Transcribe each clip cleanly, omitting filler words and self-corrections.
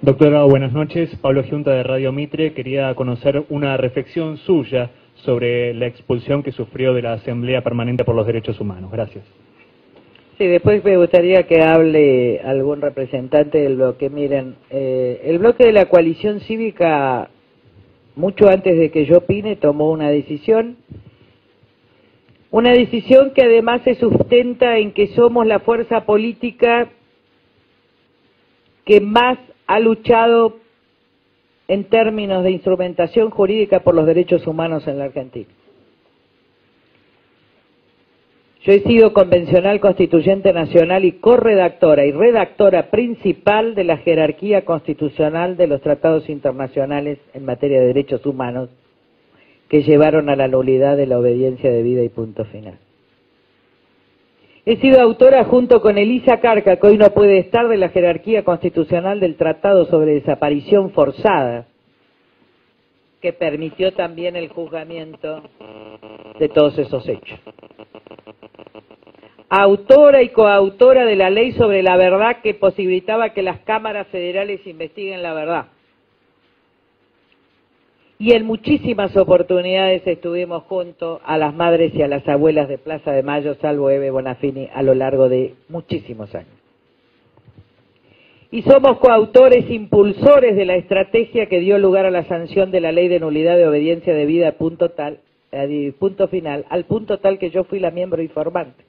Doctora, buenas noches. Pablo Giunta de Radio Mitre. Quería conocer una reflexión suya sobre la expulsión que sufrió de la Asamblea Permanente por los Derechos Humanos. Gracias. Sí, después me gustaría que hable algún representante del bloque. Miren, el bloque de la coalición cívica, mucho antes de que yo opine, tomó una decisión que además se sustenta en que somos la fuerza política que más ha luchado en términos de instrumentación jurídica por los derechos humanos en la Argentina. Yo he sido convencional constituyente nacional y corredactora y redactora principal de la jerarquía constitucional de los tratados internacionales en materia de derechos humanos que llevaron a la nulidad de la obediencia debida y punto final. He sido autora junto con Elisa Carca, que hoy no puede estar, de la jerarquía constitucional del Tratado sobre Desaparición Forzada, que permitió también el juzgamiento de todos esos hechos. Autora y coautora de la ley sobre la verdad que posibilitaba que las cámaras federales investiguen la verdad. Y en muchísimas oportunidades estuvimos junto a las madres y a las abuelas de Plaza de Mayo, salvo Eve Bonafini, a lo largo de muchísimos años. Y somos coautores, impulsores de la estrategia que dio lugar a la sanción de la ley de nulidad de obediencia debida, punto final, al punto tal que yo fui la miembro informante.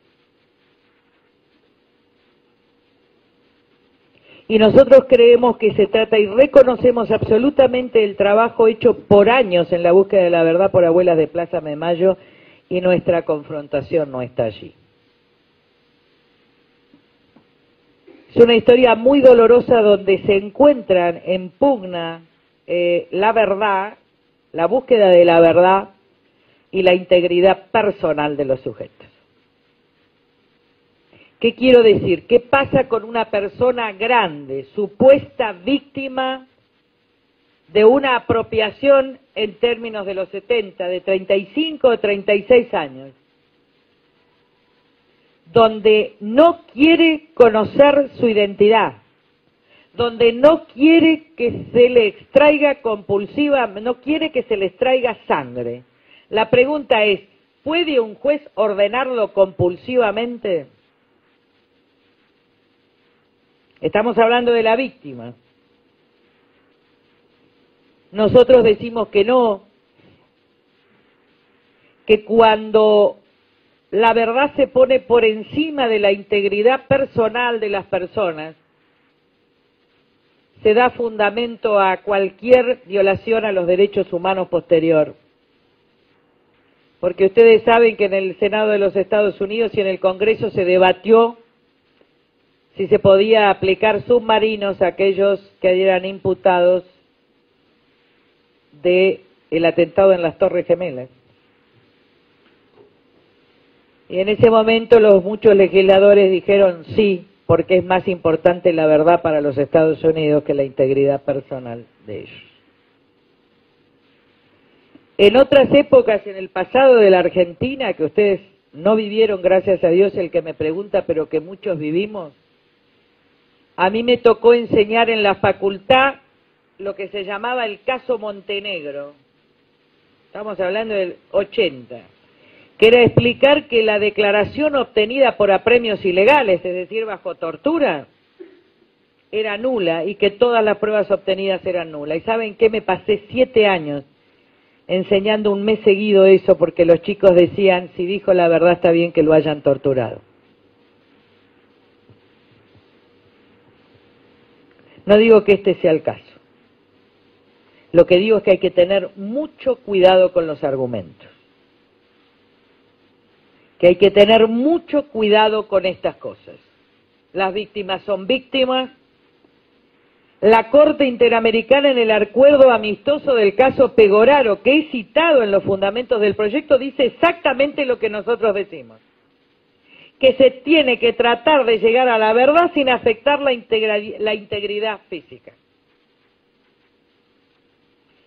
Y nosotros creemos que se trata y reconocemos absolutamente el trabajo hecho por años en la búsqueda de la verdad por abuelas de Plaza de Mayo, y nuestra confrontación no está allí. Es una historia muy dolorosa donde se encuentran en pugna la verdad, la búsqueda de la verdad y la integridad personal de los sujetos. ¿Qué quiero decir? ¿Qué pasa con una persona grande, supuesta víctima de una apropiación en términos de los 70, de 35 o 36 años, donde no quiere conocer su identidad, donde no quiere que se le extraiga compulsiva, no quiere que se le extraiga sangre? La pregunta es, ¿puede un juez ordenarlo compulsivamente? Estamos hablando de la víctima. Nosotros decimos que no, que cuando la verdad se pone por encima de la integridad personal de las personas, se da fundamento a cualquier violación a los derechos humanos posterior. Porque ustedes saben que en el Senado de los Estados Unidos y en el Congreso se debatió si se podía aplicar submarinos a aquellos que eran imputados del atentado en las Torres Gemelas. Y en ese momento muchos legisladores dijeron sí, porque es más importante la verdad para los Estados Unidos que la integridad personal de ellos. En otras épocas, en el pasado de la Argentina, que ustedes no vivieron, gracias a Dios, el que me pregunta, pero que muchos vivimos, a mí me tocó enseñar en la facultad lo que se llamaba el caso Montenegro. Estamos hablando del 80. Que era explicar que la declaración obtenida por apremios ilegales, es decir, bajo tortura, era nula y que todas las pruebas obtenidas eran nulas. ¿Y saben qué? Me pasé 7 años enseñando un mes seguido eso, porque los chicos decían, si dijo la verdad está bien que lo hayan torturado. No digo que este sea el caso. Lo que digo es que hay que tener mucho cuidado con los argumentos. Que hay que tener mucho cuidado con estas cosas. Las víctimas son víctimas. La Corte Interamericana, en el acuerdo amistoso del caso Pegoraro, que he citado en los fundamentos del proyecto, dice exactamente lo que nosotros decimos. Que se tiene que tratar de llegar a la verdad sin afectar la integridad física.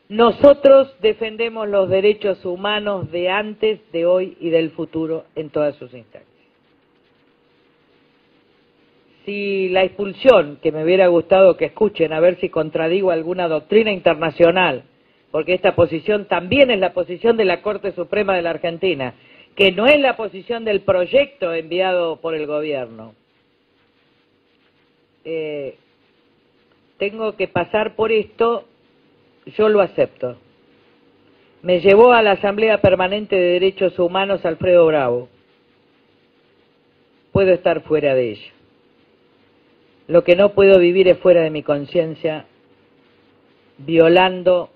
Nosotros defendemos los derechos humanos de antes, de hoy y del futuro en todas sus instancias. si la expulsión, que me hubiera gustado que escuchen, a ver si contradigo alguna doctrina internacional, porque esta posición también es la posición de la Corte Suprema de la Argentina, que no es la posición del proyecto enviado por el gobierno. Tengo que pasar por esto, yo lo acepto. Me llevó a la Asamblea Permanente de Derechos Humanos Alfredo Bravo. Puedo estar fuera de ella. Lo que no puedo vivir es fuera de mi conciencia, violando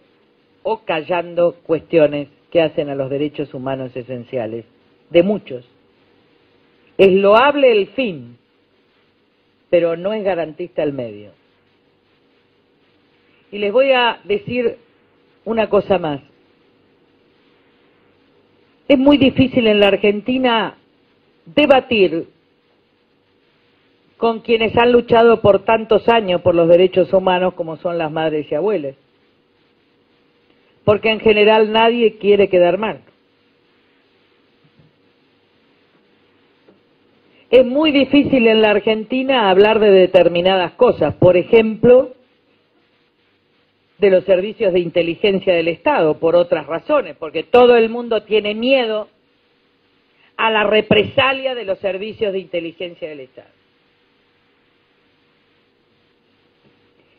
o callando cuestiones que hacen a los derechos humanos esenciales, de muchos. Es loable el fin, pero no es garantista el medio. Y les voy a decir una cosa más. Es muy difícil en la Argentina debatir con quienes han luchado por tantos años por los derechos humanos como son las madres y abuelas. Porque en general nadie quiere quedar mal. Es muy difícil en la Argentina hablar de determinadas cosas, por ejemplo, de los servicios de inteligencia del Estado, por otras razones, porque todo el mundo tiene miedo a la represalia de los servicios de inteligencia del Estado.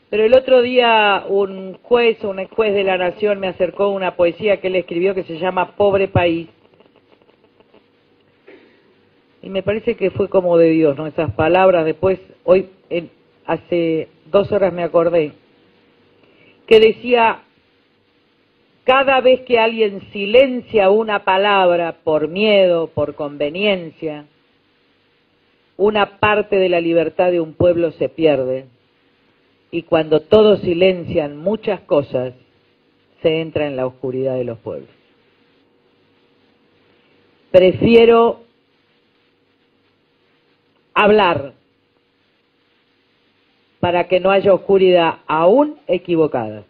Pero el otro día un juez de la Nación me acercó una poesía que él escribió que se llama Pobre País. Y me parece que fue como de Dios, ¿no? Esas palabras, después, hace 2 horas me acordé, que decía, cada vez que alguien silencia una palabra por miedo, por conveniencia, una parte de la libertad de un pueblo se pierde. Y cuando todos silencian muchas cosas, se entra en la oscuridad de los pueblos. Prefiero hablar para que no haya oscuridad aún equivocada.